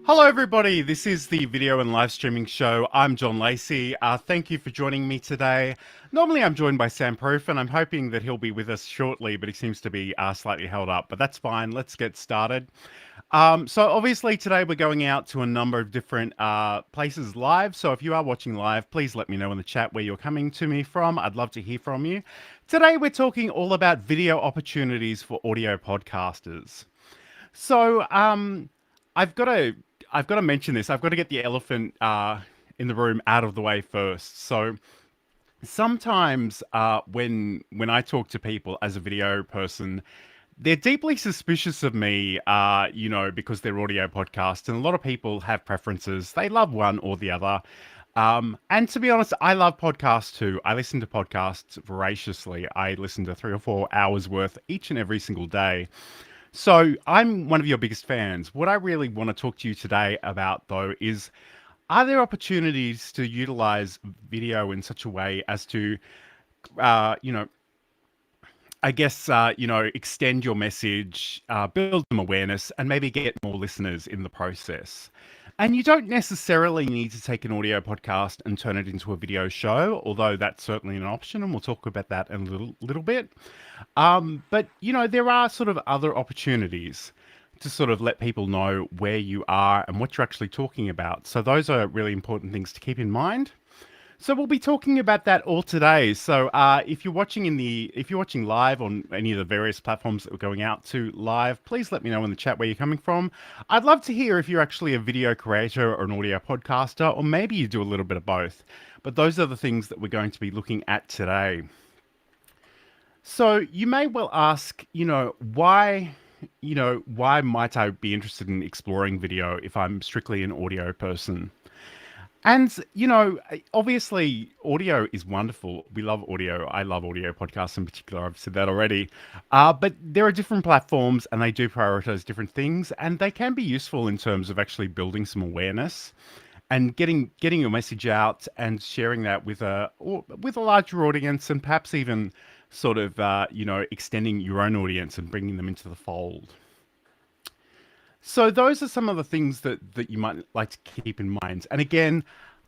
Hello everybody, this is the video and live streaming show. I'm John Lacey. Thank you for joining me today. Normally I'm joined by Sam Proof and I'm hoping that he'll be with us shortly, but he seems to be slightly held up, but that's fine. Let's get started. So obviously today we're going out to a number of different places live. So if you are watching live, please let me know in the chat where you're coming to me from. I'd love to hear from you. Today we're talking all about video opportunities for audio podcasters. So I've got to mention this. I've got to get the elephant in the room out of the way first. So sometimes when I talk to people as a video person, they're deeply suspicious of me, because they're audio podcasts, and a lot of people have preferences. They love one or the other. And to be honest, I love podcasts too. I listen to podcasts voraciously. I listen to 3 or 4 hours worth each and every single day. So I'm one of your biggest fans. What I really want to talk to you today about, though, is are there opportunities to utilize video in such a way as to, uh, you know, extend your message, build some awareness, and maybe get more listeners in the process. And you don't necessarily need to take an audio podcast and turn it into a video show, although that's certainly an option, and we'll talk about that in a little bit. But there are sort of other opportunities to sort of let people know where you are and what you're actually talking about. So those are really important things to keep in mind. So we'll be talking about that all today. So if you're watching live on any of the various platforms that we're going out to live, please let me know in the chat where you're coming from. I'd love to hear if you're actually a video creator or an audio podcaster, or maybe you do a little bit of both. But those are the things that we're going to be looking at today. So you may well ask, why might I be interested in exploring video if I'm strictly an audio person? And, obviously audio is wonderful. We love audio. I love audio podcasts in particular. I've said that already. But there are different platforms and they do prioritize different things, and they can be useful in terms of actually building some awareness and getting your message out and sharing that with a larger audience, and perhaps even sort of, extending your own audience and bringing them into the fold. So those are some of the things that you might like to keep in mind. And again,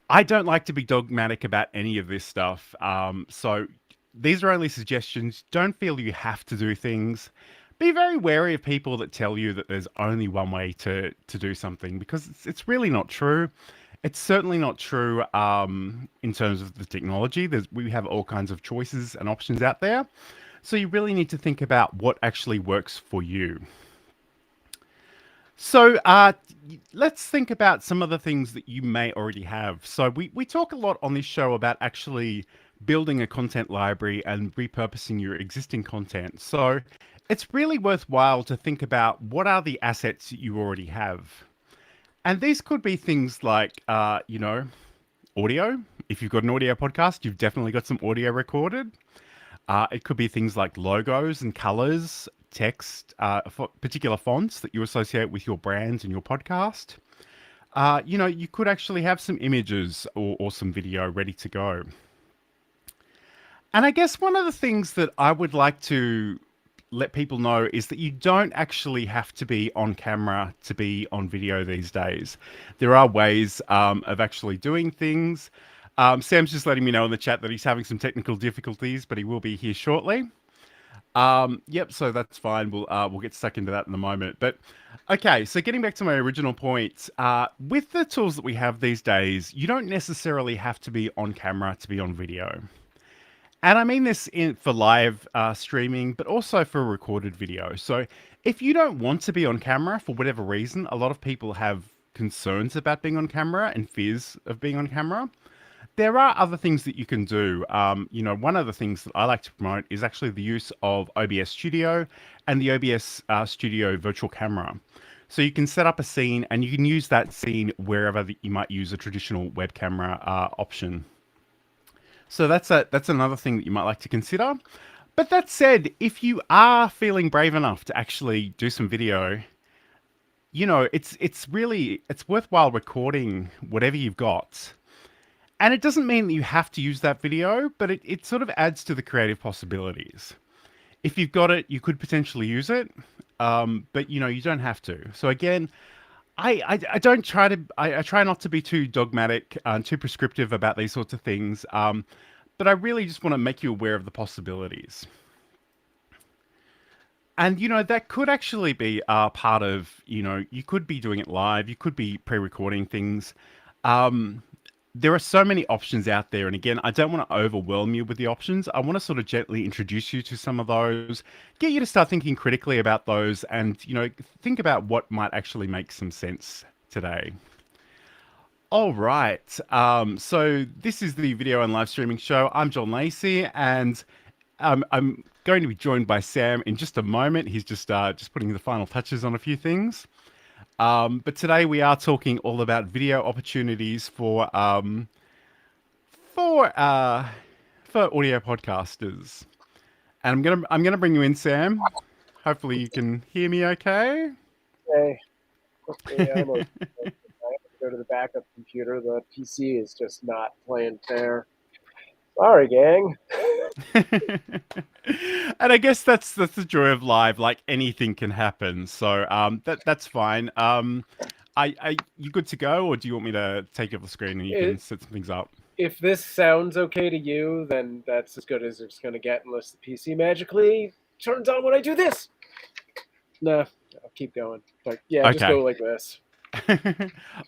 I don't like to be dogmatic about any of this stuff. So these are only suggestions. Don't feel you have to do things. Be very wary of people that tell you that there's only one way to do something, because it's really not true. It's certainly not true in terms of the technology. We have all kinds of choices and options out there. So you really need to think about what actually works for you. So let's think about some of the things that you may already have. So we talk a lot on this show about actually building a content library and repurposing your existing content. So it's really worthwhile to think about what are the assets that you already have. And these could be things like, audio. If you've got an audio podcast, you've definitely got some audio recorded. It could be things like logos and colors, text, particular fonts that you associate with your brands and your podcast. You could actually have some images or some video ready to go. And I guess one of the things that I would like to let people know is that you don't actually have to be on camera to be on video these days. There are ways of actually doing things. Sam's just letting me know in the chat that he's having some technical difficulties, but he will be here shortly. Yep, so that's fine. We'll get stuck into that in a moment. But okay, so getting back to my original point, with the tools that we have these days, you don't necessarily have to be on camera to be on video. And I mean this for live streaming, but also for recorded video. So if you don't want to be on camera for whatever reason, a lot of people have concerns about being on camera and fears of being on camera. There are other things that you can do. One of the things that I like to promote is actually the use of OBS Studio and the OBS Studio virtual camera. So you can set up a scene and you can use that scene wherever you might use a traditional web camera option. So that's another thing that you might like to consider. But that said, if you are feeling brave enough to actually do some video, it's worthwhile recording whatever you've got. And it doesn't mean that you have to use that video, but it sort of adds to the creative possibilities. If you've got it, you could potentially use it, but you don't have to. So again, I don't try to I try not to be too dogmatic, too prescriptive about these sorts of things. But I really just want to make you aware of the possibilities. And that could actually be part of, you could be doing it live, you could be pre-recording things. Um, there are so many options out there, and again, I don't want to overwhelm you with the options. I want to sort of gently introduce you to some of those, get you to start thinking critically about those, and think about what might actually make some sense today. All right. So this is the video and live streaming show. I'm John Lacey, and I'm going to be joined by Sam in just a moment. He's just putting the final touches on a few things. But today we are talking all about video opportunities for uh, for audio podcasters. And I'm gonna bring you in, Sam. Hopefully you can hear me okay. Hey, yeah, I'm okay. I have to go to the backup computer. The PC is just not playing fair. Sorry, gang. And I guess that's the joy of live. Like anything can happen. So that's fine. You good to go, or do you want me to take you off the screen and you can It, set some things up? if this sounds okay to you, then that's as good as it's going to get unless the PC magically turns on when I do this. Nah, I'll keep going. But yeah, just Okay. go like this.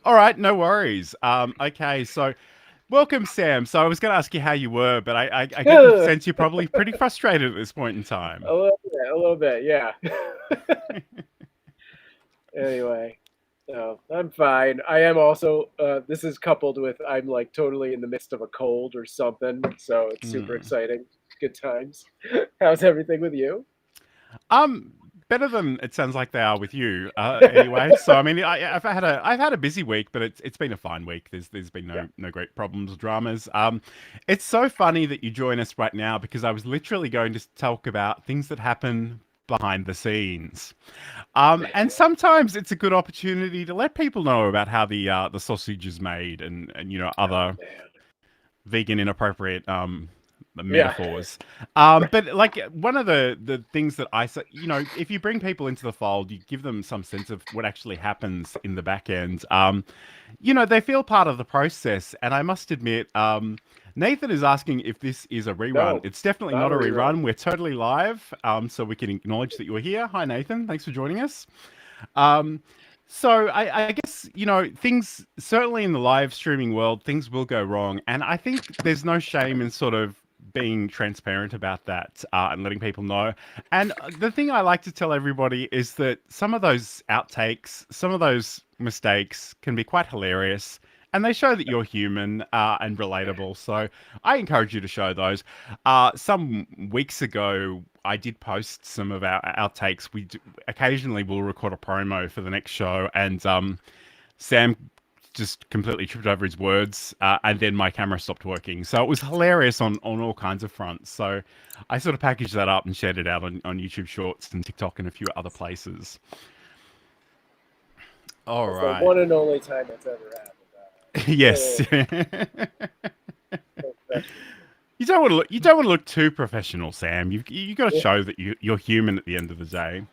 All right, no worries. Okay, so welcome, Sam. So I was going to ask you how you were, but I get the a sense you're probably pretty frustrated at this point in time. little bit, yeah. Anyway, no, I'm fine. I am also. This is coupled with I'm like totally in the midst of a cold or something, so it's super Hmm. exciting. Good times. How's everything with you? Um, Better than it sounds like they are with you. Anyway, so I mean, I've had a busy week, but it's been a fine week. There's been Yeah. no great problems or dramas. It's so funny that you join us right now because I was literally going to talk about things that happen behind the scenes. And sometimes it's a good opportunity to let people know about how the sausage is made and Oh other man. vegan inappropriate Yeah. metaphors. But like one of the things that I say, if you bring people into the fold, you give them some sense of what actually happens in the back end. They feel part of the process. And I must admit, Nathan is asking if this is a rerun. No, It's definitely not not a a rerun. rerun. We're totally live, so we can acknowledge that you're here. Hi, Nathan. Thanks for joining us. Um, so I guess, things certainly in the live streaming world, things will go wrong. And I think there's no shame in sort of being transparent about that and letting people know. And the thing I like to tell everybody is that some of those outtakes, some of those mistakes can be quite hilarious. And they show that you're human and relatable. So I encourage you to show those. Some weeks ago, I did post some of our outtakes. Occasionally we'll record a promo for the next show, and Sam just completely tripped over his words, and then my camera stopped working. So it was hilarious on all kinds of fronts. So I sort of packaged that up and shared it out on YouTube Shorts and TikTok and a few other places. All That's the right. one and only time that's ever happened. Yes. Oh, professional. You don't want to look too professional, Sam. You got to Yeah. show that you're human at the end of the day.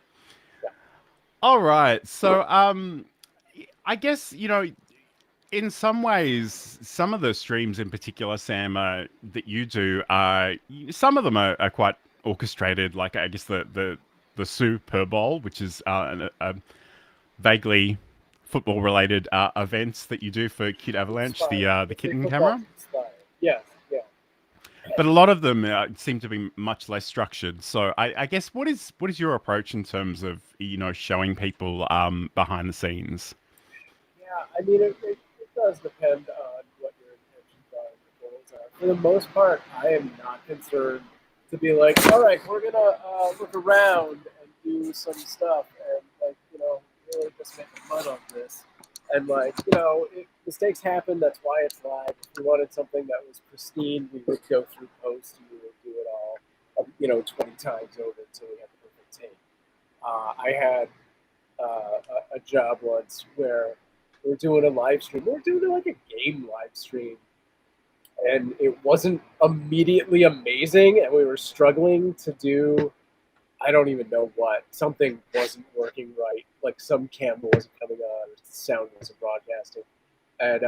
Yeah. All right. So I guess in some ways, some of the streams in particular, Sam, that you do, some of them are quite orchestrated. Like I guess the Super Bowl, which is a vaguely football related events that you do for Cute Avalanche, Inspired. the Let's say kitten football's camera. inspired. Yes. Yeah. But a lot of them seem to be much less structured. So I guess what is your approach in terms of showing people behind the scenes? Yeah, I mean, it does depend on what your intentions are and your goals are. For the most part, I am not concerned to be like, all right, we're gonna look around and do some stuff and really just make fun of this. And if mistakes happen. That's why it's live. If we wanted something that was pristine, we would go through post and we would do it all, 20 times over until we had the perfect take. I had a job once where we were doing a live stream. We were doing like a game live stream, and it wasn't immediately amazing, and we were struggling to do. I don't even know what. Something wasn't working right. Like some camera wasn't coming on, or sound wasn't broadcasting. And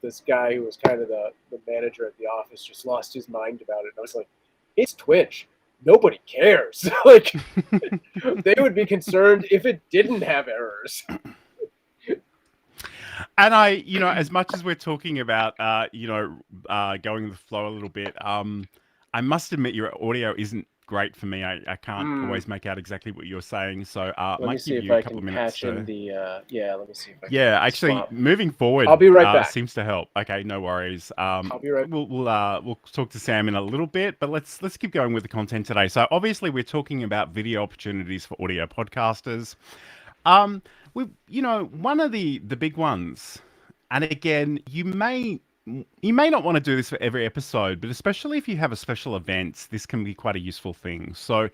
this guy who was kind of the manager at the office just lost his mind about it. And I was like, it's Twitch. Nobody cares. Like, they would be concerned if it didn't have errors. And as much as we're talking about, going with the flow a little bit, I must admit your audio isn't great for me. I can't always make out exactly what you're saying. So Let me might see give if you a I couple can of minutes patch in the. Let me see if I can. Yeah, actually, swap. moving forward, I'll be right back. seems to help. Okay, no worries. I'll be right. We'll talk to Sam in a little bit, but let's keep going with the content today. So obviously, we're talking about video opportunities for audio podcasters. One of the big ones, and again, you may not want to do this for every episode, but especially if you have a special event, this can be quite a useful thing. So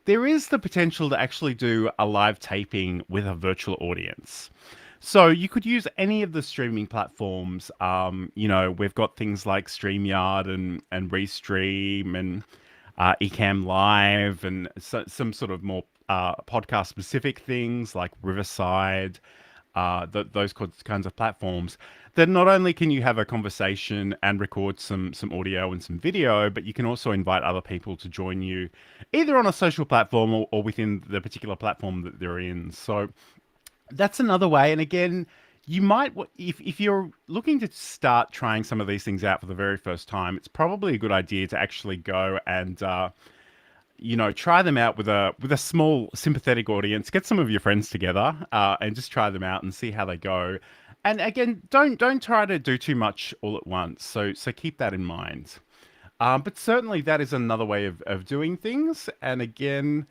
there is the potential to actually do a live taping with a virtual audience. So you could use any of the streaming platforms. We've got things like StreamYard and Restream and Ecamm Live and some sort of more podcast specific things like Riverside, those kinds of platforms. Then not only can you have a conversation and record some audio and some video, but you can also invite other people to join you, either on a social platform or within the particular platform that they're in. So that's another way. And again, you might, if you're looking to start trying some of these things out for the very first time, it's probably a good idea to actually go and try them out with a small sympathetic audience. Get some of your friends together and just try them out and see how they go. And again, don't try to do too much all at once. So keep that in mind. But certainly that is another way of doing things. And again,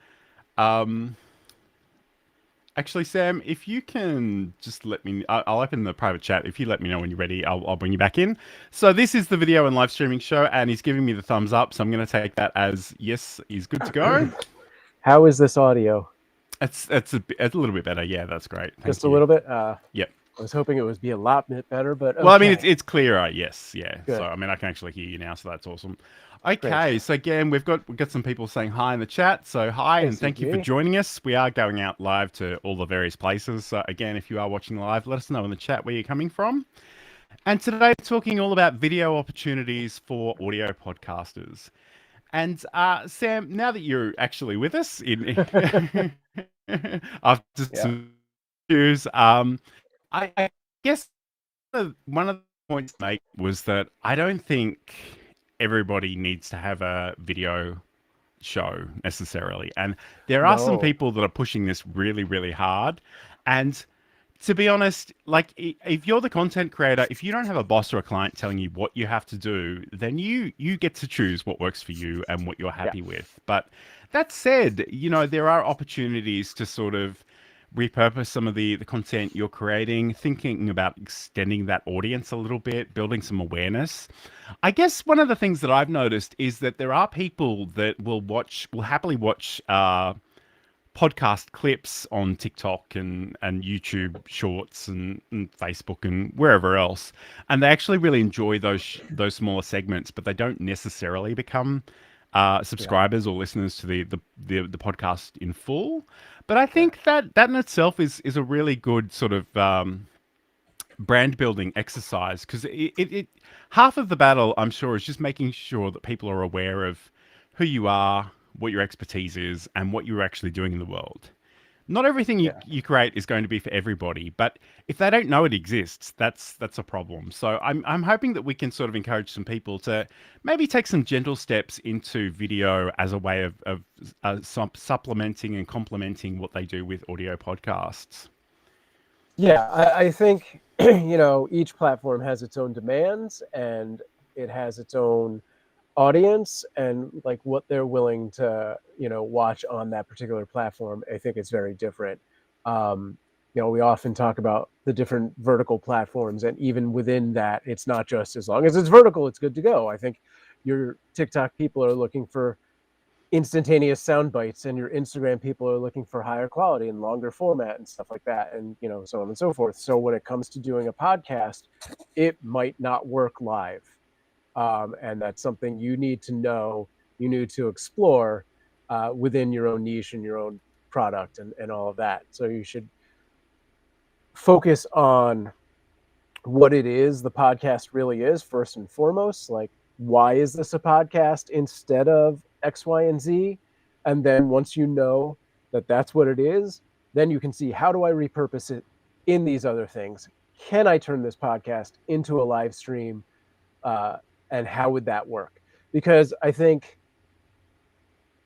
actually, Sam, if you can just let me, I'll open the private chat. If you let me know when you're ready, I'll bring you back in. So this is the video and live streaming show, and he's giving me the thumbs up. So I'm going to take that as yes, he's good to go. How is this audio? It's a little bit better. Yeah, that's great. Just a little bit. Yep. I was hoping it would be a lot bit better, but well, I mean, okay. it's clearer. Yes, yeah. Good. So I mean, I can actually hear you now, so that's awesome. Okay, Great. so again, we've got some people saying hi in the chat. So hi, and thank you for joining us. We are going out live to all the various places. So again, if you are watching live, let us know in the chat where you're coming from. And today, we're talking all about video opportunities for audio podcasters. And Sam, now that you're actually with us after some news, I guess one of the points to make was that I don't think everybody needs to have a video show necessarily. And there are some people that are pushing this really, really hard. And to be honest, like if you're the content creator, if you don't have a boss or a client telling you what you have to do, then you get to choose what works for you and what you're happy with. But that said, there are opportunities to sort of repurpose some of the content you're creating, thinking about extending that audience a little bit, building some awareness. I guess one of the things that I've noticed is that there are people that will happily watch podcast clips on TikTok and YouTube Shorts and Facebook and wherever else, and they actually really enjoy those smaller segments, but they don't necessarily become subscribers or listeners to the podcast in full. But I think that in itself is a really good sort of brand building exercise, because it half of the battle, I'm sure, is just making sure that people are aware of who you are, what your expertise is, and what you're actually doing in the world. Not everything you create is going to be for everybody, but if they don't know it exists, that's a problem. So I'm hoping that we can sort of encourage some people to maybe take some gentle steps into video as a way of supplementing and complementing what they do with audio podcasts. Yeah, I think each platform has its own demands and it has its own audience and like what they're willing to watch on that particular platform. I think it's very different. We often talk about the different vertical platforms, and even within that, it's not just as long as it's vertical, it's good to go. I think your TikTok people are looking for instantaneous sound bites, and your Instagram people are looking for higher quality and longer format and stuff like that, and so on and so forth. So when it comes to doing a podcast, it might not work live. And that's something you need to know, you need to explore within your own niche and your own product and all of that. So you should focus on what it is the podcast really is first and foremost. Like, why is this a podcast instead of X, Y, and Z? And then once you know that that's what it is, then you can see, how do I repurpose it in these other things? Can I turn this podcast into a live stream? And how would that work? Because I think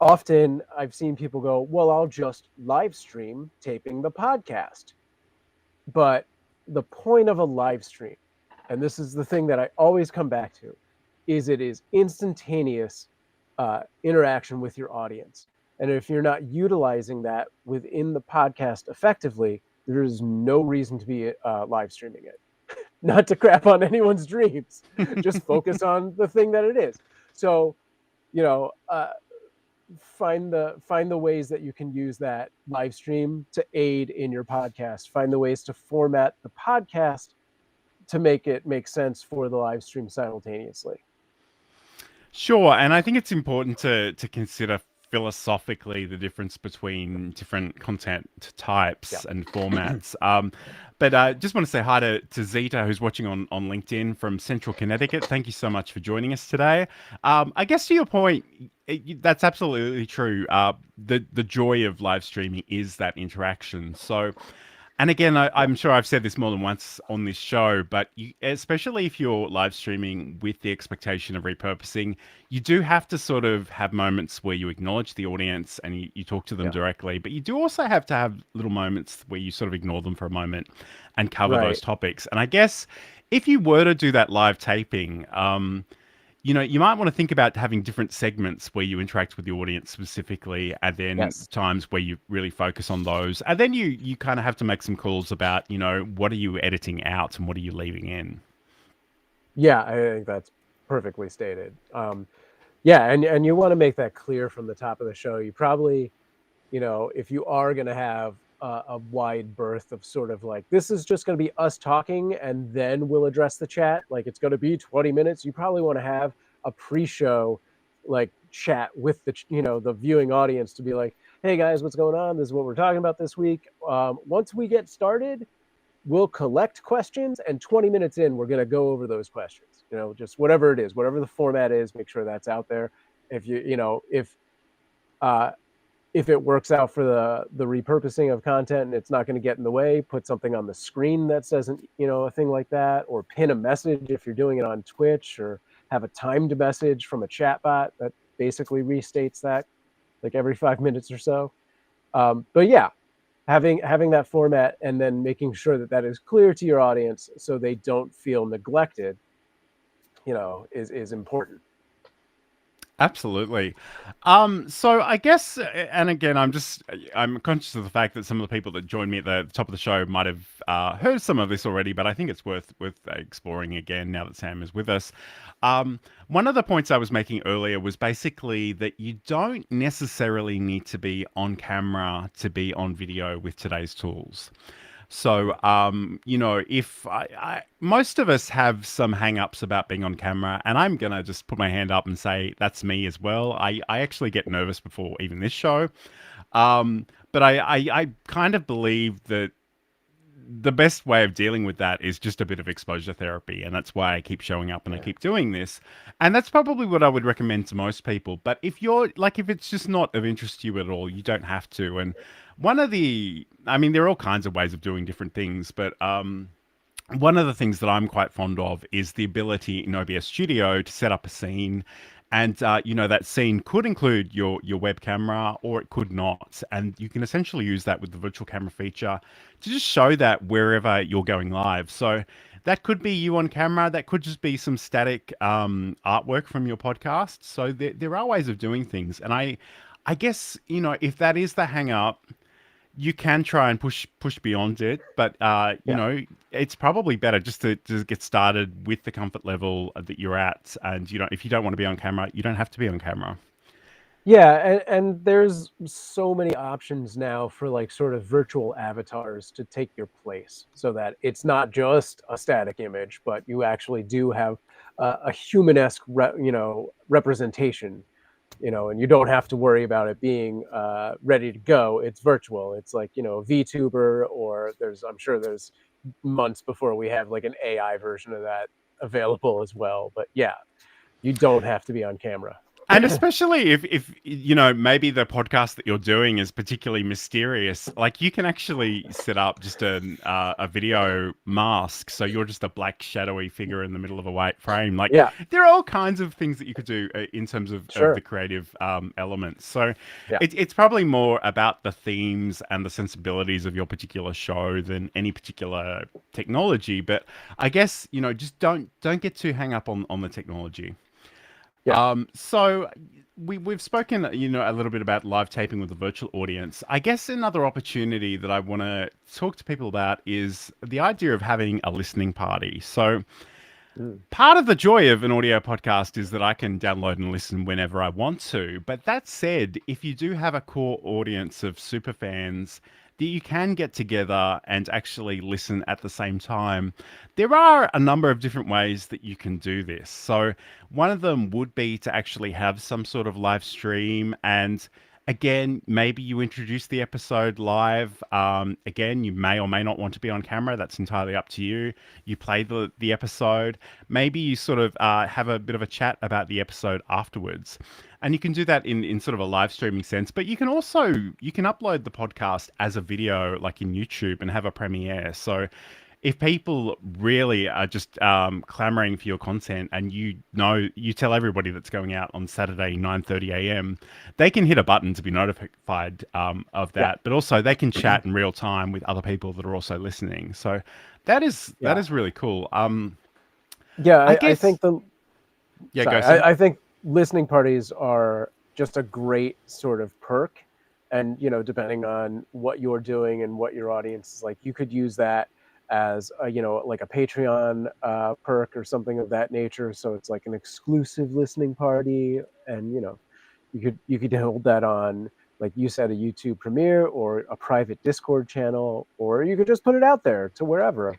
often I've seen people go, well, I'll just live stream taping the podcast. But the point of a live stream, and this is the thing that I always come back to, is it is instantaneous interaction with your audience. And if you're not utilizing that within the podcast effectively, there is no reason to be live streaming it. Not to crap on anyone's dreams, just focus on the thing that it is. So, find the ways that you can use that live stream to aid in your podcast. Find the ways to format the podcast to make it make sense for the live stream simultaneously. Sure, and I think it's important to consider philosophically the difference between different content types and formats. But I just want to say hi to Zita, who's watching on LinkedIn from Central Connecticut. Thank you so much for joining us today. I guess to your point, that's absolutely true. The joy of live streaming is that interaction. So, and again, I'm sure I've said this more than once on this show, but especially if you're live streaming with the expectation of repurposing, you do have to sort of have moments where you acknowledge the audience and you talk to them directly, but you do also have to have little moments where you sort of ignore them for a moment and cover those topics. And I guess if you were to do that live taping, you might want to think about having different segments where you interact with the audience specifically, and then times where you really focus on those. And then you kind of have to make some calls about, what are you editing out and what are you leaving in? Yeah, I think that's perfectly stated. And you want to make that clear from the top of the show. You probably, if you are going to have a wide berth of sort of like, this is just going to be us talking and then we'll address the chat, like it's going to be 20 minutes, you probably want to have a pre-show like chat with the viewing audience to be like, hey guys, what's going on? This is what we're talking about this week. Once we get started, we'll collect questions, and 20 minutes in, we're going to go over those questions. Just whatever it is, whatever the format is, make sure that's out there. If it works out for the repurposing of content and it's not going to get in the way, put something on the screen that says, a thing like that, or pin a message if you're doing it on Twitch, or have a timed message from a chat bot that basically restates that like every 5 minutes or so. But yeah, having that format and then making sure that is clear to your audience so they don't feel neglected, is important. Absolutely. So I guess, and again, I'm conscious of the fact that some of the people that joined me at the top of the show might have heard some of this already, but I think it's worth exploring again now that Sam is with us. One of the points I was making earlier was basically that you don't necessarily need to be on camera to be on video with today's tools. So, if most of us have some hang-ups about being on camera, and I'm going to just put my hand up and say that's me as well. I actually get nervous before even this show. But I kind of believe that the best way of dealing with that is just a bit of exposure therapy. And that's why I keep showing up and I keep doing this. And that's probably what I would recommend to most people. But if it's just not of interest to you at all, you don't have to. And there are all kinds of ways of doing different things, but one of the things that I'm quite fond of is the ability in OBS Studio to set up a scene. And, that scene could include your web camera, or it could not. And you can essentially use that with the virtual camera feature to just show that wherever you're going live. So that could be you on camera. That could just be some static artwork from your podcast. So there are ways of doing things. And I guess, if that is the hang up, you can try and push beyond it, but it's probably better just to get started with the comfort level that you're at. And if you don't want to be on camera, you don't have to be on camera. Yeah, and there's so many options now for like sort of virtual avatars to take your place, so that it's not just a static image, but you actually do have a human-esque representation. And you don't have to worry about it being ready to go. It's virtual. It's like, a VTuber, or I'm sure there's months before we have like an AI version of that available as well. But yeah, you don't have to be on camera. And especially if you know, maybe the podcast that you're doing is particularly mysterious, like you can actually set up just a video mask, so you're just a black shadowy figure in the middle of a white frame. Like Yeah, there are all kinds of things that you could do in terms of the sure. creative elements. So Yeah. it's probably more about the themes and the sensibilities of your particular show than any particular technology. But I guess, you know, just don't get too hung up on the technology. Yeah. So we've spoken, you know, a little bit about live taping with a virtual audience. I guess another opportunity that I want to talk to people about is the idea of having a listening party. So Mm. part of the joy of an audio podcast is that I can download and listen whenever I want to. But that said, if you do have a core audience of super fans that you can get together and actually listen at the same time, there are a number of different ways that you can do this. So one of them would be to actually have some sort of live stream, and again, maybe you introduce the episode live. Again, you may or may not want to be on camera. That's entirely up to you. You play the episode. Maybe you sort of have a bit of a chat about the episode afterwards. And you can do that in sort of a live streaming sense. But you can also, you can upload the podcast as a video, like in YouTube, and have a premiere. So if people really are just clamoring for your content, and you know, you tell everybody that's going out on Saturday 9:30 a.m., they can hit a button to be notified of that. Yeah. But also they can chat in real time with other people that are also listening. So that is really cool. Yeah, I I guess think yeah, sorry, go Sam. I think listening parties are just a great sort of perk. And, you know, depending on what you're doing and what your audience is like, you could use that as a, you know, like a Patreon perk or something of that nature. So it's like an exclusive listening party, and you know, you could hold that on, like you said, a YouTube premiere or a private Discord channel, or you could just put it out there to wherever.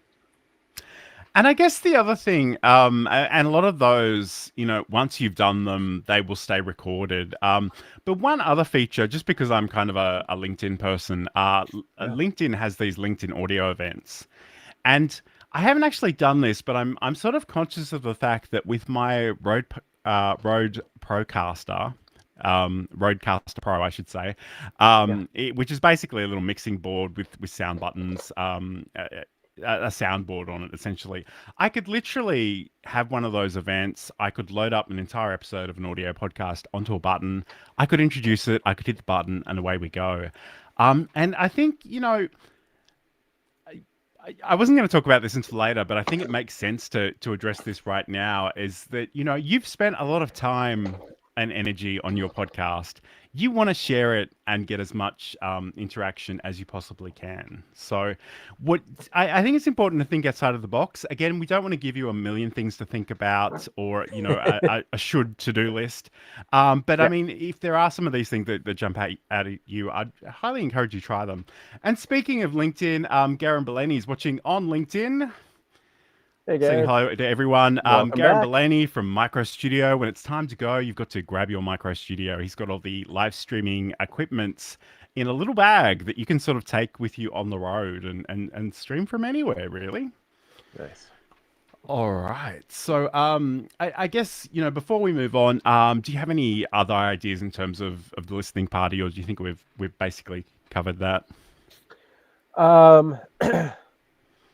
And I guess the other thing, and a lot of those, you know, once you've done them, they will stay recorded. But one other feature, just because I'm kind of a LinkedIn person, LinkedIn has these LinkedIn audio events. And I haven't actually done this, but I'm sort of conscious of the fact that with my Rode Procaster, Rodecaster Pro, I should say, which is basically a little mixing board with sound buttons, a soundboard on it, essentially. I could literally have one of those events. I could load up an entire episode of an audio podcast onto a button. I could introduce it. I could hit the button, and away we go. And I think, you know, I wasn't going to talk about this until later, but I think it makes sense to address this right now. Is that, you know, you've spent a lot of time and energy on your podcast. You want to share it and get as much interaction as you possibly can. So what I think it's important to think outside of the box. Again, we don't want to give you a million things to think about, or, you know, a should to-do list. But I mean, if there are some of these things that jump out at you, I'd highly encourage you to try them. And speaking of LinkedIn, Garen Bellini is watching on LinkedIn. Hey, Saying Garen. hello to everyone. Welcome Garen back. Bellini from Micro Studio. When it's time to go, you've got to grab your Micro Studio. He's got all the live streaming equipment in a little bag that you can sort of take with you on the road and stream from anywhere, really. Nice. All right. So I guess, you know, before we move on, do you have any other ideas in terms of the listening party, or do you think we've basically covered that?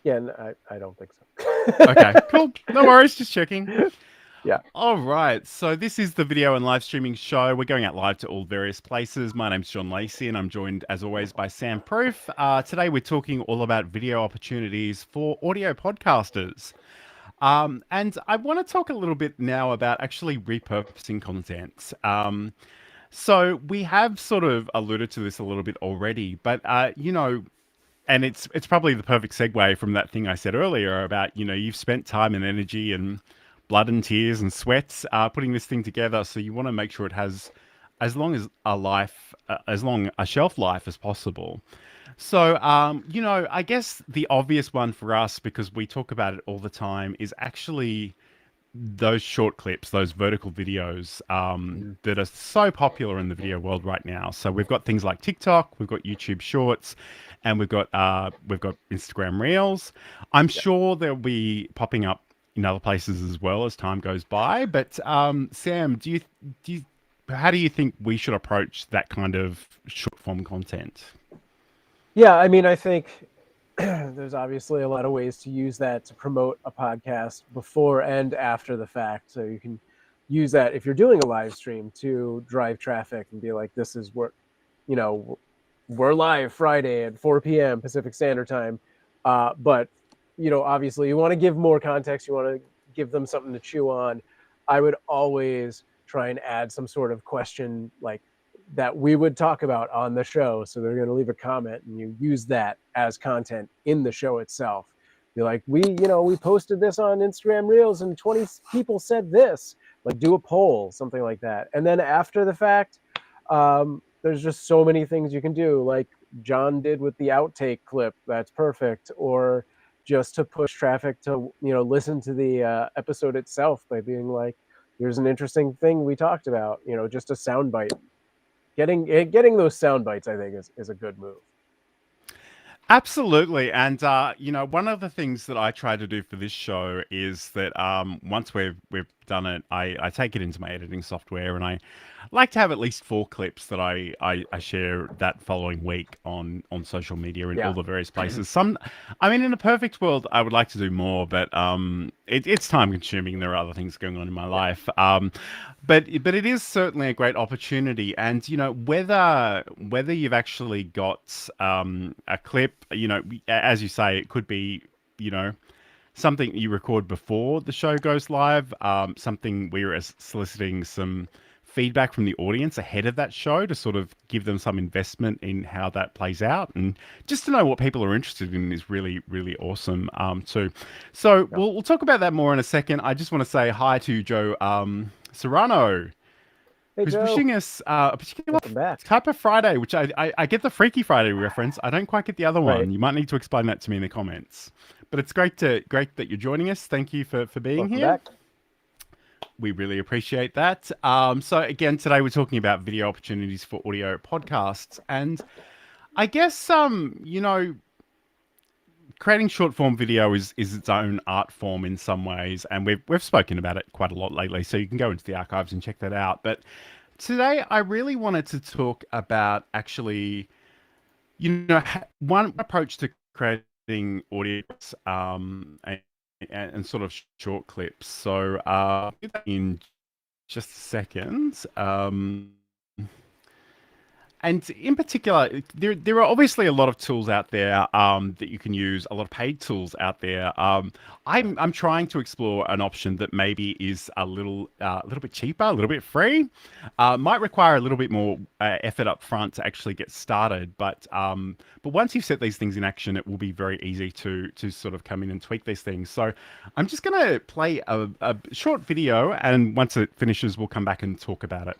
Yeah, I don't think so. Okay, cool. No worries, just checking. Yeah. All right. So this is the video and live streaming show. We're going out live to all various places. My name's John Lacey, and I'm joined, as always, by Sam Proof. Today we're talking all about video opportunities for audio podcasters. And I want to talk a little bit now about actually repurposing content. So we have sort of alluded to this a little bit already, but you know, and it's probably the perfect segue from that thing I said earlier about, you know, you've spent time and energy and blood and tears and sweats putting this thing together. So you want to make sure it has as long a shelf life as possible. So, you know, I guess the obvious one for us, because we talk about it all the time, is actually those short clips, those vertical videos that are so popular in the video world right now. So we've got things like TikTok, we've got YouTube Shorts, and we've got Instagram Reels. I'm sure they'll be popping up in other places as well as time goes by. But Sam, how do you think we should approach that kind of short form content? Yeah, I mean, I think there's obviously a lot of ways to use that to promote a podcast before and after the fact. So you can use that if you're doing a live stream to drive traffic and be like, this is where, we're live Friday at 4 p.m. Pacific Standard Time. But, obviously you want to give more context. You want to give them something to chew on. I would always try and add some sort of question like that we would talk about on the show. So they're going to leave a comment and you use that as content in the show itself. Be like, we posted this on Instagram Reels and 20 people said this. Like, do a poll, something like that. And then after the fact, there's just so many things you can do, like John did with the outtake clip. That's perfect. Or just to push traffic to, listen to the episode itself by being like, here's an interesting thing we talked about, just a soundbite. Getting those sound bites, I think, is a good move. Absolutely. And, one of the things that I try to do for this show is that once we've done it, I take it into my editing software and I like to have at least 4 clips that I share that following week on social media in all the various places. In a perfect world, I would like to do more, but it's time consuming. There are other things going on in my life. But it is certainly a great opportunity. And, whether you've actually got a clip, as you say, it could be, something you record before the show goes live, something we're soliciting some feedback from the audience ahead of that show to sort of give them some investment in how that plays out, and just to know what people are interested in is really, really awesome too. So we'll talk about that more in a second. I just want to say hi to Joe Serrano, who's Joe. wishing us a particular type of Friday, which I get the Freaky Friday reference. I don't quite get the other one. Right. You might need to explain that to me in the comments. But it's great that you're joining us. Thank you for being Welcome here. Back. We really appreciate that. So again, today we're talking about video opportunities for audio podcasts. And I guess, creating short form video is its own art form in some ways. And we've spoken about it quite a lot lately. So you can go into the archives and check that out. But today I really wanted to talk about actually, one approach to creating audio and sort of short clips. So in just a second. And in particular, there are obviously a lot of tools out there that you can use, a lot of paid tools out there. I'm trying to explore an option that maybe is a little bit cheaper, a little bit free. Might require a little bit more effort up front to actually get started, but once you've set these things in action, it will be very easy to sort of come in and tweak these things. So I'm just going to play a short video, and once it finishes, we'll come back and talk about it.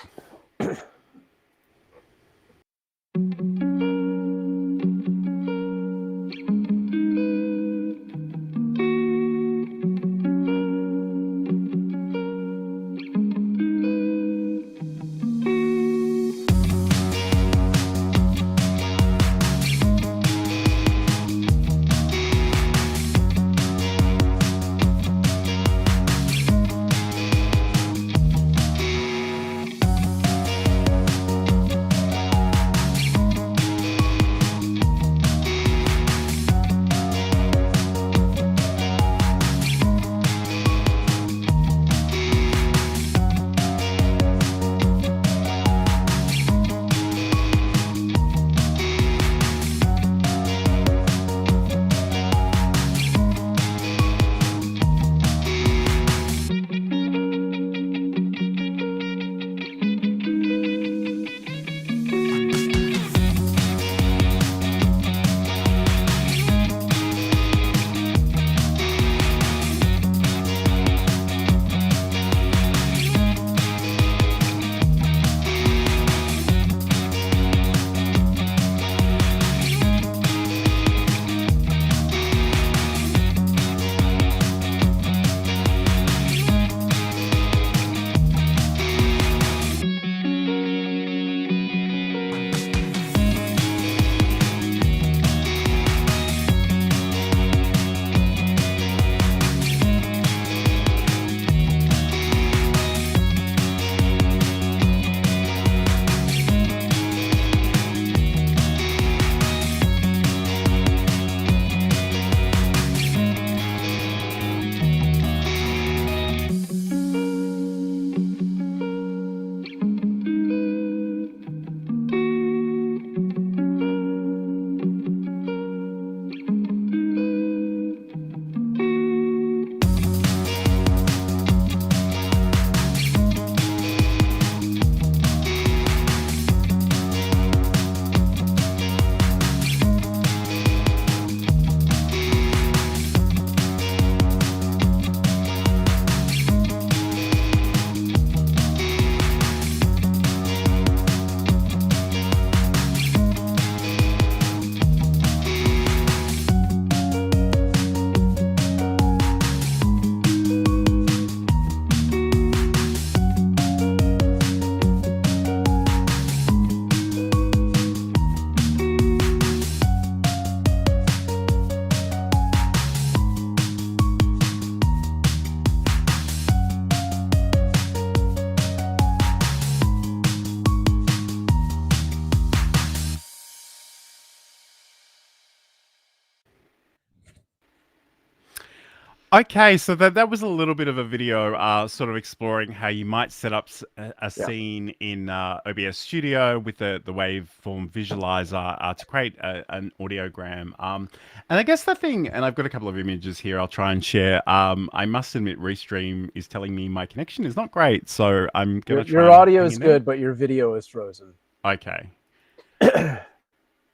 Okay, so that was a little bit of a video, sort of exploring how you might set up a Yeah. scene in OBS Studio with the waveform visualizer to create an audiogram. And I guess the thing, and I've got a couple of images here I'll try and share. I must admit, Restream is telling me my connection is not great, so I'm gonna try Your and audio hang is in there. good, but your video is frozen. Okay.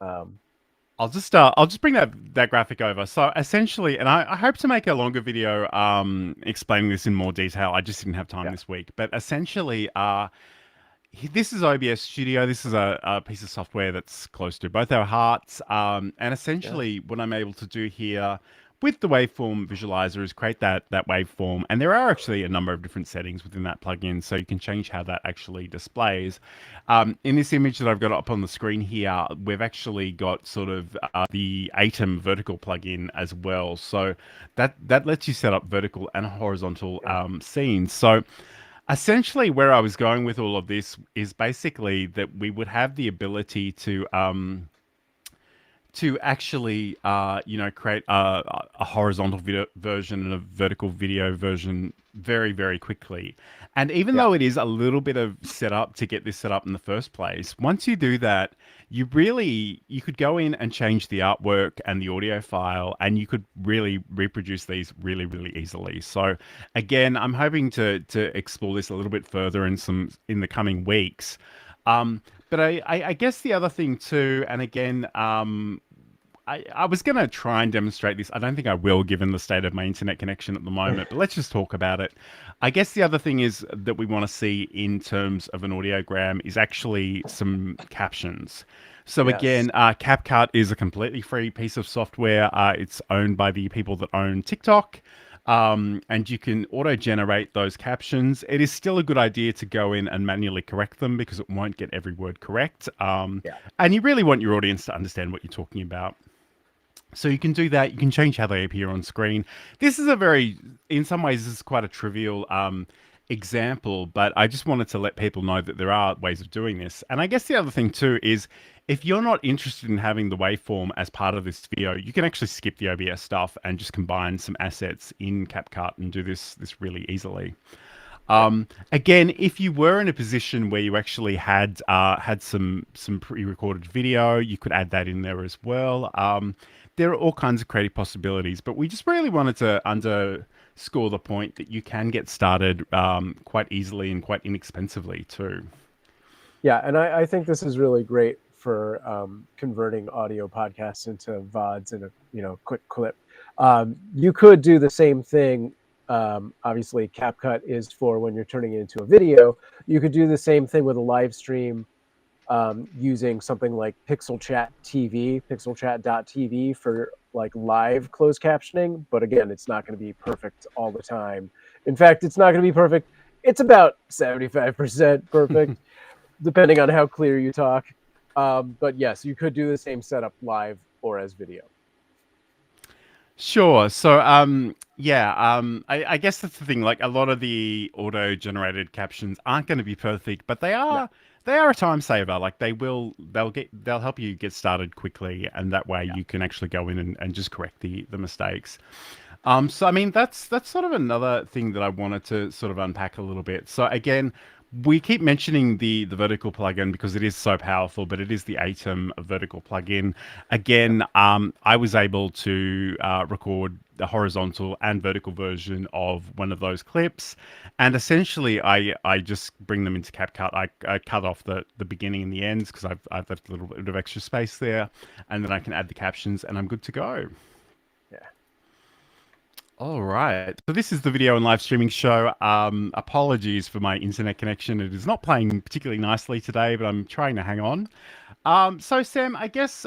Um, I'll just bring that graphic over. So essentially, and I hope to make a longer video explaining this in more detail. I just didn't have time yeah. this week. But essentially, this is OBS Studio. This is a piece of software that's close to both our hearts. And essentially, what I'm able to do here with the waveform visualizer is create that waveform. And there are actually a number of different settings within that plugin, so you can change how that actually displays. In this image that I've got up on the screen here, we've actually got sort of the Atom vertical plugin as well. So that lets you set up vertical and horizontal scenes. So essentially, where I was going with all of this is basically that we would have the ability to actually, create a horizontal video version and a vertical video version very, very quickly. And even Yeah. though it is a little bit of setup to get this set up in the first place, once you do that, you could go in and change the artwork and the audio file, and you could really reproduce these really, really easily. So again, I'm hoping to explore this a little bit further in the coming weeks. But I guess the other thing too, and again, I was going to try and demonstrate this. I don't think I will, given the state of my internet connection at the moment, but let's just talk about it. I guess the other thing is that we want to see in terms of an audiogram is actually some captions. So again, CapCut is a completely free piece of software. It's owned by the people that own TikTok. And you can auto-generate those captions. It is still a good idea to go in and manually correct them because it won't get every word correct. And you really want your audience to understand what you're talking about. So you can do that. You can change how they appear on screen. This is in some ways, this is quite a trivial example, but I just wanted to let people know that there are ways of doing this. And I guess the other thing too is if you're not interested in having the waveform as part of this video, you can actually skip the OBS stuff and just combine some assets in CapCut and do this really easily. Again, if you were in a position where you actually had some pre-recorded video, you could add that in there as well. There are all kinds of creative possibilities, but we just really wanted to underscore the point that you can get started quite easily and quite inexpensively too. Yeah, and I think this is really great for converting audio podcasts into VODs in a quick clip. You could do the same thing. Obviously, CapCut is for when you're turning it into a video. You could do the same thing with a live stream using something like pixelchat.tv for like live closed captioning. But again, it's not going to be perfect all the time. In fact, it's not going to be perfect. It's about 75% perfect, depending on how clear you talk. But yes, you could do the same setup live or as video. Sure. So, I guess that's the thing. Like a lot of the auto-generated captions aren't going to be perfect, but they are a time saver. Like they'll help you get started quickly, and that way you can actually go in and just correct the mistakes. So I mean that's sort of another thing that I wanted to sort of unpack a little bit. So again, we keep mentioning the vertical plugin because it is so powerful, but it is the Atom vertical plugin. Again, I was able to record the horizontal and vertical version of one of those clips, and essentially I just bring them into CapCut. I cut off the beginning and the ends because I've left a little bit of extra space there, and then I can add the captions, and I'm good to go. Yeah. All right. So this is the video and live streaming show. Apologies for my internet connection. It is not playing particularly nicely today, but I'm trying to hang on. So Sam, I guess,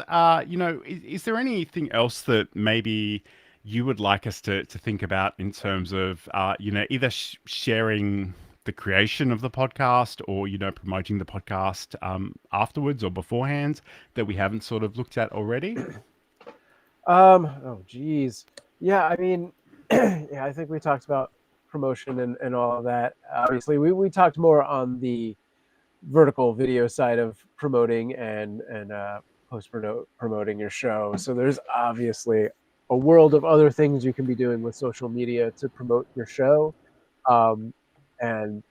is there anything else that maybe you would like us to think about in terms of, either sharing the creation of the podcast or, promoting the podcast afterwards or beforehand that we haven't sort of looked at already? Oh, geez. Yeah, I mean, yeah, I think we talked about promotion and all of that. Obviously, we talked more on the vertical video side of promoting and post promoting your show. So there's obviously a world of other things you can be doing with social media to promote your show. Um, and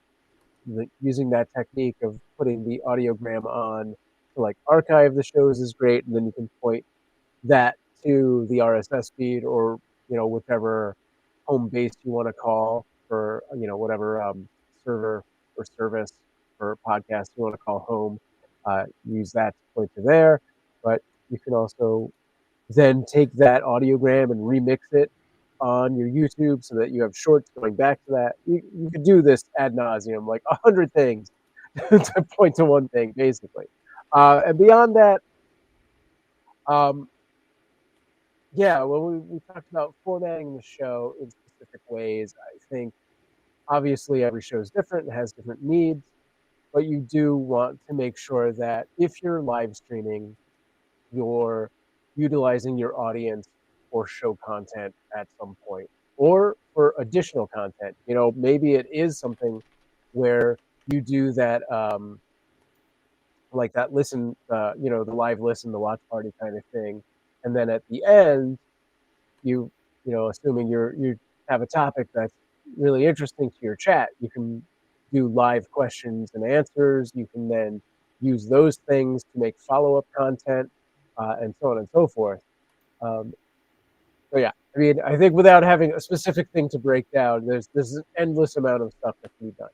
using that technique of putting the audiogram on to like archive the shows is great. And then you can point that to the RSS feed or, whichever home base you want to call for, whatever server or service or podcast you want to call home. Use that to point to there. But you can also then take that audiogram and remix it on your YouTube so that you have shorts going back to that. You could do this ad nauseum, like 100 things to point to one thing, basically. And beyond that, um, yeah, well, we talked about formatting the show in specific ways. I think obviously every show is different and has different needs, but you do want to make sure that if you're live streaming, you're utilizing your audience for show content at some point or for additional content. Maybe it is something where you do that, like that listen, the live listen, the watch party kind of thing. And then at the end, assuming you have a topic that's really interesting to your chat, you can do live questions and answers. You can then use those things to make follow-up content, and so on and so forth. So yeah, I mean, I think without having a specific thing to break down, there's an endless amount of stuff that can be done.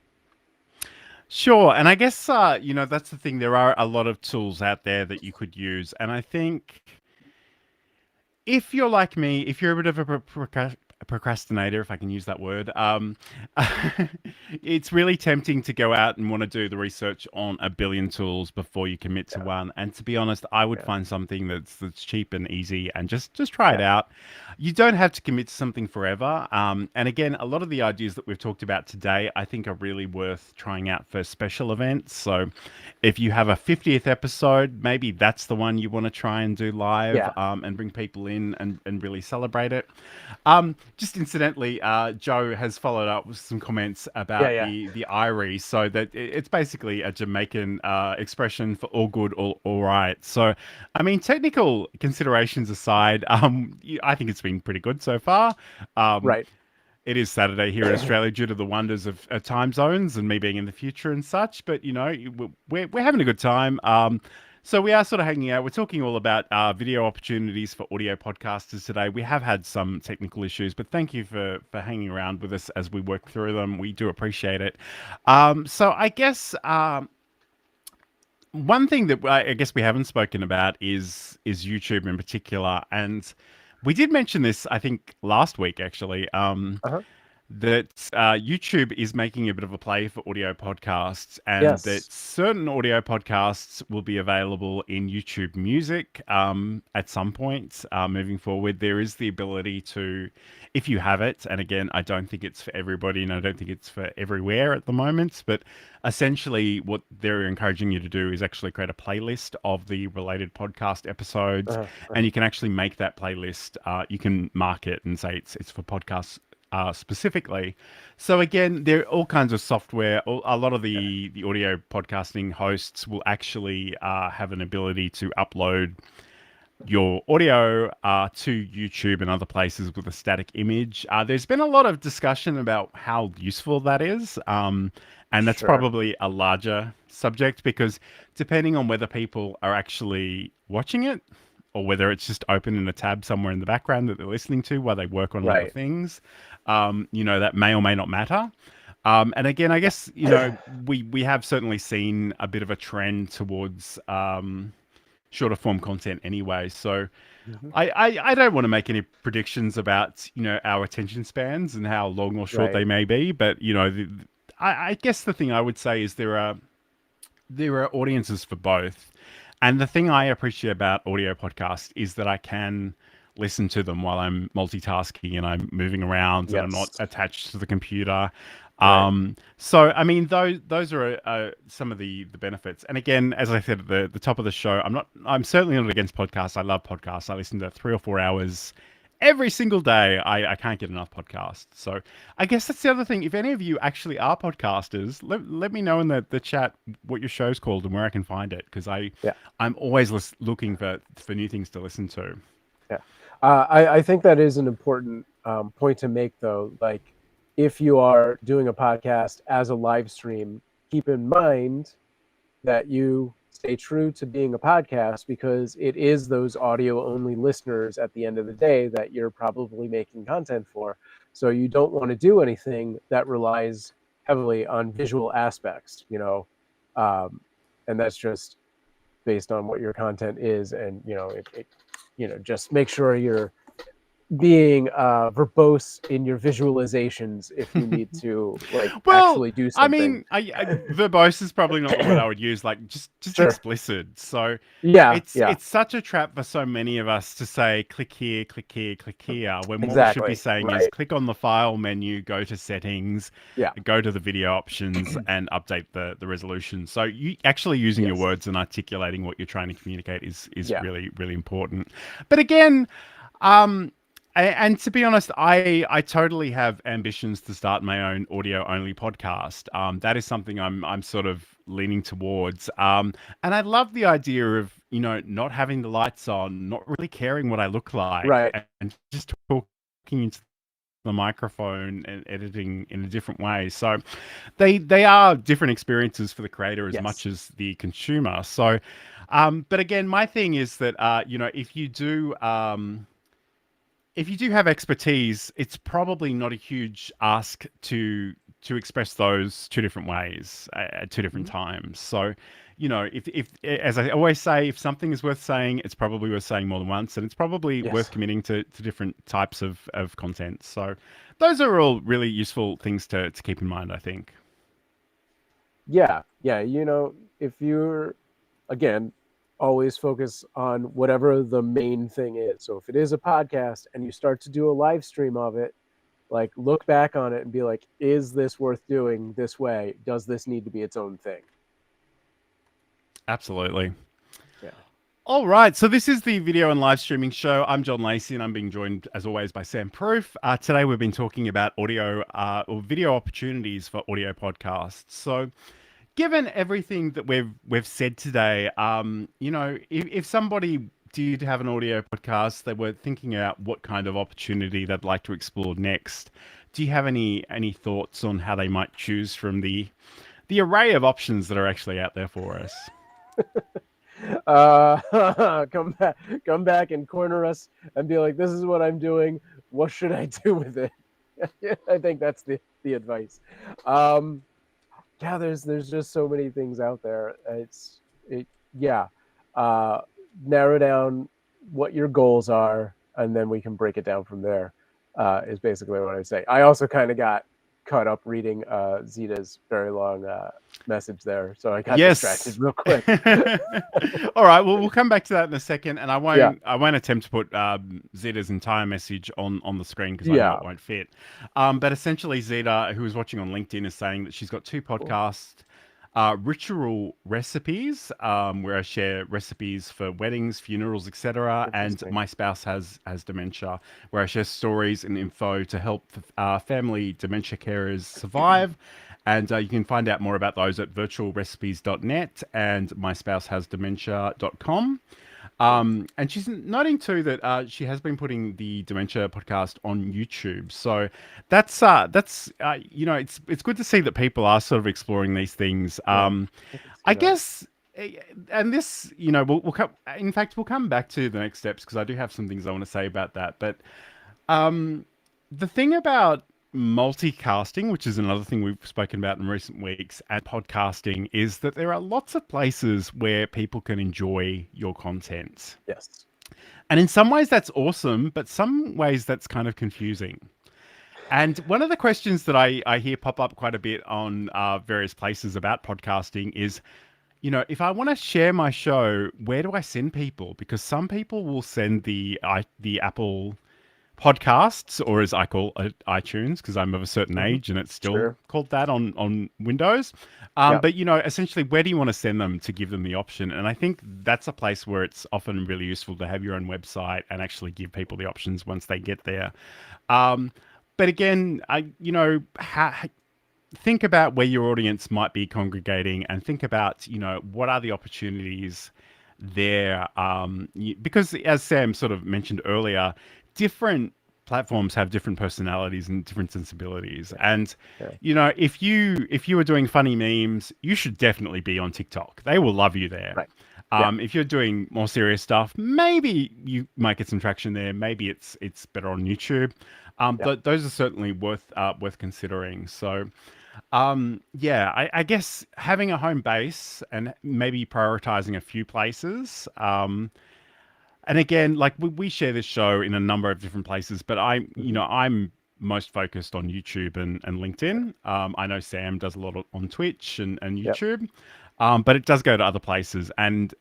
Sure. And I guess, that's the thing. There are a lot of tools out there that you could use. And I think if you're like me, if you're a bit of a procrastinator, if I can use that word, it's really tempting to go out and want to do the research on a billion tools before you commit to one. And to be honest, I would find something that's cheap and easy and just try it out. You don't have to commit to something forever. And again, a lot of the ideas that we've talked about today, I think are really worth trying out for special events. So if you have a 50th episode, maybe that's the one you want to try and do live, and bring people in and really celebrate it. Just incidentally, Joe has followed up with some comments about the Irie. So that it's basically a Jamaican expression for all good, all right. So, I mean, technical considerations aside, I think it's been pretty good so far. Right. It is Saturday here in Australia due to the wonders of time zones and me being in the future and such. But, we're having a good time. So we are sort of hanging out. We're talking all about video opportunities for audio podcasters today. We have had some technical issues, but thank you for hanging around with us as we work through them. We do appreciate it. So I guess one thing that I guess we haven't spoken about is YouTube in particular. And we did mention this, I think, last week, actually. That YouTube is making a bit of a play for audio podcasts, and that certain audio podcasts will be available in YouTube Music at some point moving forward. There is the ability to, if you have it, and again, I don't think it's for everybody and I don't think it's for everywhere at the moment, but essentially what they're encouraging you to do is actually create a playlist of the related podcast episodes, and you can actually make that playlist. You can mark it and say it's for podcasts specifically. So again, there are all kinds of software. A lot of the audio podcasting hosts will actually have an ability to upload your audio to YouTube and other places with a static image. There's been a lot of discussion about how useful that is. And that's probably a larger subject, because depending on whether people are actually watching it or whether it's just open in a tab somewhere in the background that they're listening to while they work on other things, that may or may not matter. And again, I guess, we have certainly seen a bit of a trend towards shorter form content anyway. So I don't want to make any predictions about, our attention spans and how long or short they may be. But, I guess the thing I would say is there are audiences for both. And the thing I appreciate about audio podcasts is that I can listen to them while I'm multitasking and I'm moving around and I'm not attached to the computer. So, I mean, those are some of the benefits. And again, as I said at the top of the show, I'm certainly not against podcasts. I love podcasts. I listen to 3 or 4 hours every single day. I can't get enough podcasts. So I guess that's the other thing. If any of you actually are podcasters, let me know in the chat what your show's called and where I can find it, because I'm always looking for new things to listen to. Yeah. I think that is an important point to make, though. Like, if you are doing a podcast as a live stream, keep in mind that you stay true to being a podcast, because it is those audio only listeners at the end of the day that you're probably making content for. So you don't want to do anything that relies heavily on visual aspects, and that's just based on what your content is. And, just make sure you're being verbose in your visualizations if you need to Well, actually do I something. mean, verbose is probably not the word I would use. Like, just Sure. explicit. So Yeah. it's such a trap for so many of us to say click here, click here, click here. When what we should be Exactly. saying is Right. click on the file menu, go to settings, Yeah. go to the video options, and update the resolution. So you actually using your Yes. words and articulating what you're trying to communicate is Yeah. really, really important. But again, and to be honest, I totally have ambitions to start my own audio only podcast. That is something I'm sort of leaning towards. And I love the idea of, not having the lights on, not really caring what I look like, Right. and just talking into the microphone and editing in a different way. So they are different experiences for the creator as Yes. much as the consumer. So, but again, my thing is that if you do have expertise, it's probably not a huge ask to express those two different ways at two different times. So, if as I always say, if something is worth saying, it's probably worth saying more than once, and it's probably Yes. worth committing to different types of content. So, those are all really useful things to keep in mind, I think. Yeah. If you're, again, always focus on whatever the main thing is. So if it is a podcast and you start to do a live stream of it, like, look back on it and be like, is this worth doing this way? Does this need to be its own thing? Absolutely. Yeah. All right, so this is the video and live streaming show. I'm John Lacey, and I'm being joined, as always, by Sam Proof. Today, we've been talking about audio or video opportunities for audio podcasts. So, given everything that we've said today, if somebody did have an audio podcast, they were thinking about what kind of opportunity they'd like to explore next. Do you have any thoughts on how they might choose from the array of options that are actually out there for us? Come back and corner us and be like, this is what I'm doing. What should I do with it? I think that's the advice. There's just so many things out there. Narrow down what your goals are, and then we can break it down from there, is basically what I say. I also kind of got caught up reading Zita's very long message there, so I got distracted real quick. All right, well, we'll come back to that in a second, and I won't attempt to put Zita's entire message on the screen because I know it won't fit. But essentially, Zita, who is watching on LinkedIn, is saying that she's got two podcasts. Ritual recipes, where I share recipes for weddings, funerals, etc. And My Spouse Has Dementia, where I share stories and info to help family dementia carers survive. And you can find out more about those at virtualrecipes.net and myspouseHasDementia.com. And she's noting too that she has been putting the dementia podcast on YouTube. So that's it's good to see that people are sort of exploring these things. I guess, and this, we'll come. In fact, we'll come back to the next steps because I do have some things I want to say about that. But the thing about multicasting, which is another thing we've spoken about in recent weeks, and podcasting, is that there are lots of places where people can enjoy your content. Yes. And in some ways that's awesome, but some ways that's kind of confusing. And one of the questions that I hear pop up quite a bit on various places about podcasting is, if I want to share my show, where do I send people? Because some people will send the Apple podcasts, or as I call it, iTunes, because I'm of a certain age and it's still called that on Windows. But essentially, where do you want to send them to give them the option? And I think that's a place where it's often really useful to have your own website and actually give people the options once they get there. But again, think about where your audience might be congregating, and think about what are the opportunities there, because as Sam sort of mentioned earlier, different platforms have different personalities and different sensibilities. And Yeah. if you were doing funny memes, you should definitely be on TikTok. They will love you there. Right. Yeah. If you're doing more serious stuff, maybe you might get some traction there. Maybe it's better on YouTube. Yeah. Those are certainly worth considering. So, yeah, I guess having a home base and maybe prioritizing a few places. And again, like we share this show in a number of different places, but I'm most focused on YouTube and LinkedIn. I know Sam does a lot on Twitch and Yep. YouTube, but it does go to other places. And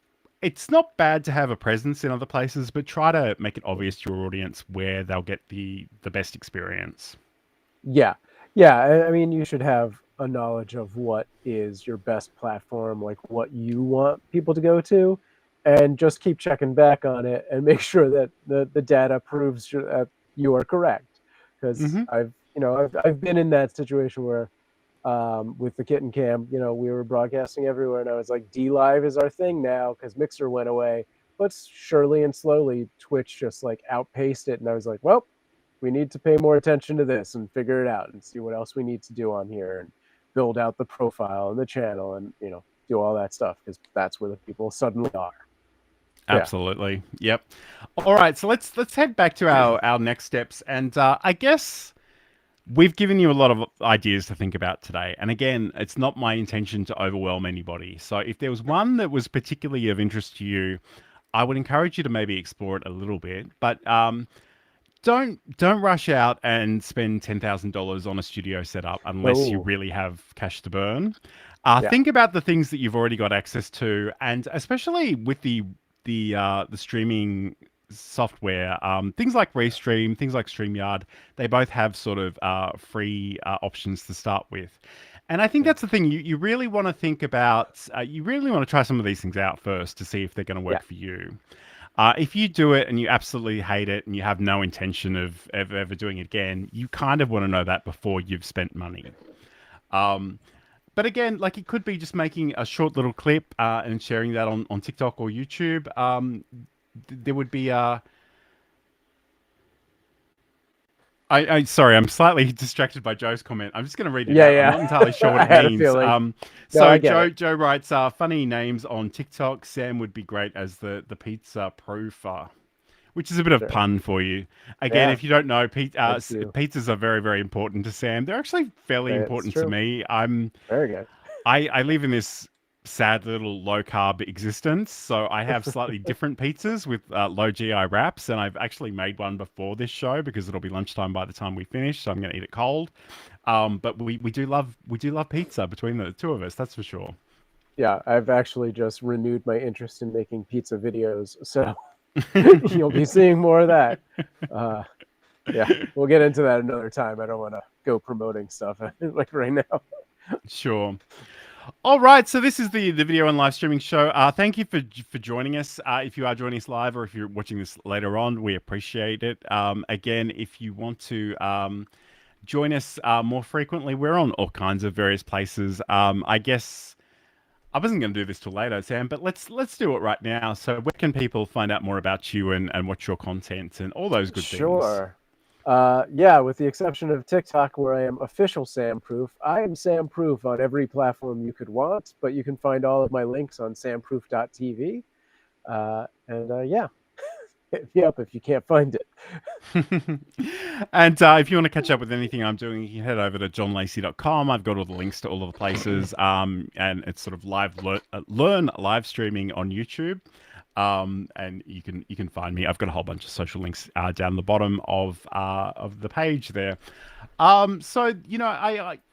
it's not bad to have a presence in other places, but try to make it obvious to your audience where they'll get the best experience. Yeah. Yeah. I mean, you should have a knowledge of what is your best platform, like what you want people to go to, and just keep checking back on it and make sure that the data proves that you are correct. Because Hmm. I've been in that situation where with the kitten cam, we were broadcasting everywhere, and I was like, D Live is our thing now because Mixer went away. But surely and slowly, Twitch just like outpaced it, and I was like, well, we need to pay more attention to this and figure it out and see what else we need to do on here and build out the profile and the channel and do all that stuff because that's where the people suddenly are. Yeah. Absolutely. Yep. All right. So let's head back to our next steps, and I guess we've given you a lot of ideas to think about today. And again, it's not my intention to overwhelm anybody. So if there was one that was particularly of interest to you, I would encourage you to maybe explore it a little bit. But don't rush out and spend $10,000 on a studio setup unless you Oh, really have cash to burn. yeah. Think about the things that you've already got access to, and especially with the streaming software, things like Restream, things like StreamYard, they both have sort of free options to start with. And I think Yeah. that's the thing you really want to think about. You really want to try some of these things out first to see if they're going to Yeah. work for you. If you do it and you absolutely hate it and you have no intention of ever doing it again, you kind of want to know that before you've spent money. Um, but again, like it could be just making a short little clip and sharing that on TikTok or YouTube. There would be I sorry, I'm slightly distracted by Joe's comment. I'm just going to read it Yeah. out. I'm Yeah. not entirely sure what I it had a means. feeling. No, So I get it. Joe writes, funny names on TikTok. Sam would be great as the pizza proofer, which is a bit of Sure. pun for you. Again, Yeah. if you don't know, Thank you. pizzas are very, very important to Sam. They're actually fairly It's important to true. me. Very good. I live in this sad little low carb existence, so I have slightly different pizzas with low GI wraps, and I've actually made one before this show because it'll be lunchtime by the time we finish, so I'm going to eat it cold. But we do love pizza between the two of us, that's for sure. Yeah, I've actually just renewed my interest in making pizza videos, so you'll be seeing more of that. Yeah, we'll get into that another time. I don't want to go promoting stuff like right now. Sure. All right, so this is the video and live streaming show. Thank you for joining us. If you are joining us live or if you're watching this later on, we appreciate it. Again, if you want to join us more frequently, we're on all kinds of various places. I guess I wasn't going to do this till later, Sam, but let's do it right now. So where can people find out more about you and watch your content and all those good things? Sure. Yeah, with the exception of TikTok, where I am official Sam Proof, I am Sam Proof on every platform you could want, but you can find all of my links on samproof.tv. And yeah, hit me up if you can't find it. And if you want to catch up with anything I'm doing, you can head over to johnlacey.com. I've got all the links to all of the places, and it's sort of learn live streaming on YouTube. And you can find me. I've got a whole bunch of social links down the bottom of the page there. So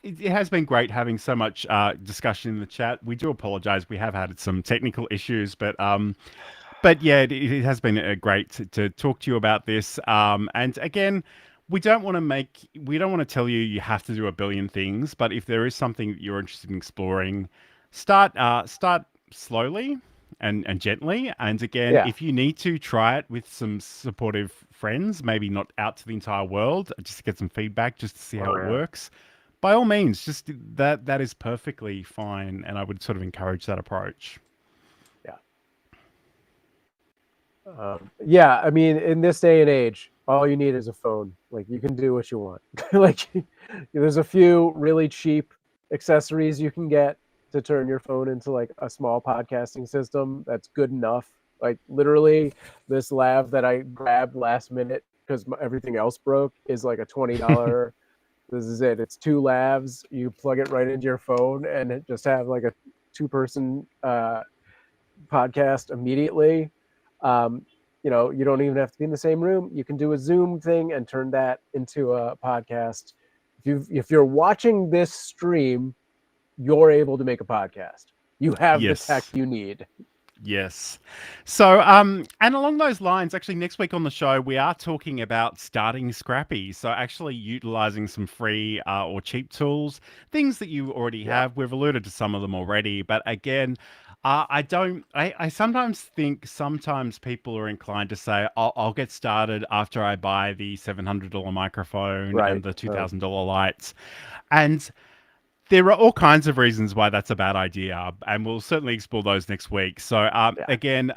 it has been great having so much discussion in the chat. We do apologize. We have had some technical issues, but yeah, it has been great to talk to you about this. And again, we don't want to tell you have to do a billion things, but if there is something that you're interested in exploring, start slowly and gently. And again, Yeah. if you need to, try it with some supportive friends, maybe not out to the entire world, just to get some feedback, just to see how it Yeah. works. By all means, just that is perfectly fine, and I would sort of encourage that approach. Yeah. Yeah, I mean, in this day and age, all you need is a phone. Like, you can do what you want. Like, there's a few really cheap accessories you can get to turn your phone into like a small podcasting system that's good enough. Like, literally, this lav that I grabbed last minute because everything else broke is like a $20. This is it. It's 2 lavs. You plug it right into your phone and it just have like a 2-person podcast immediately. You know, you don't even have to be in the same room. You can do a Zoom thing and turn that into a podcast. If you're watching this stream, you're able to make a podcast. You have the tech Yes. you need. Yes. So, and along those lines, actually, next week on the show, we are talking about starting Scrappy. So, actually, utilizing some free or cheap tools, things that you already have. We've alluded to some of them already, but again, I sometimes think sometimes people are inclined to say, I'll get started after I buy the $700 microphone Right. and the $2,000 lights. And there are all kinds of reasons why that's a bad idea, and we'll certainly explore those next week. So, again,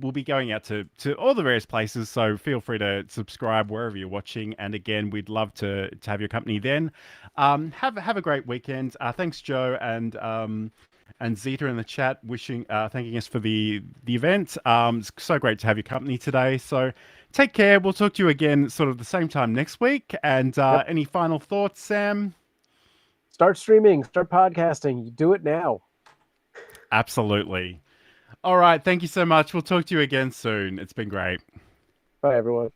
we'll be going out to all the various places, so feel free to subscribe wherever you're watching. And again, we'd love to have your company then. Have a great weekend. Thanks, Joe, and Zeta in the chat, thanking us for the event. It's so great to have your company today. So, take care. We'll talk to you again, sort of the same time next week. And any final thoughts, Sam? Start streaming, start podcasting. You do it now. Absolutely. All right. Thank you so much. We'll talk to you again soon. It's been great. Bye, everyone.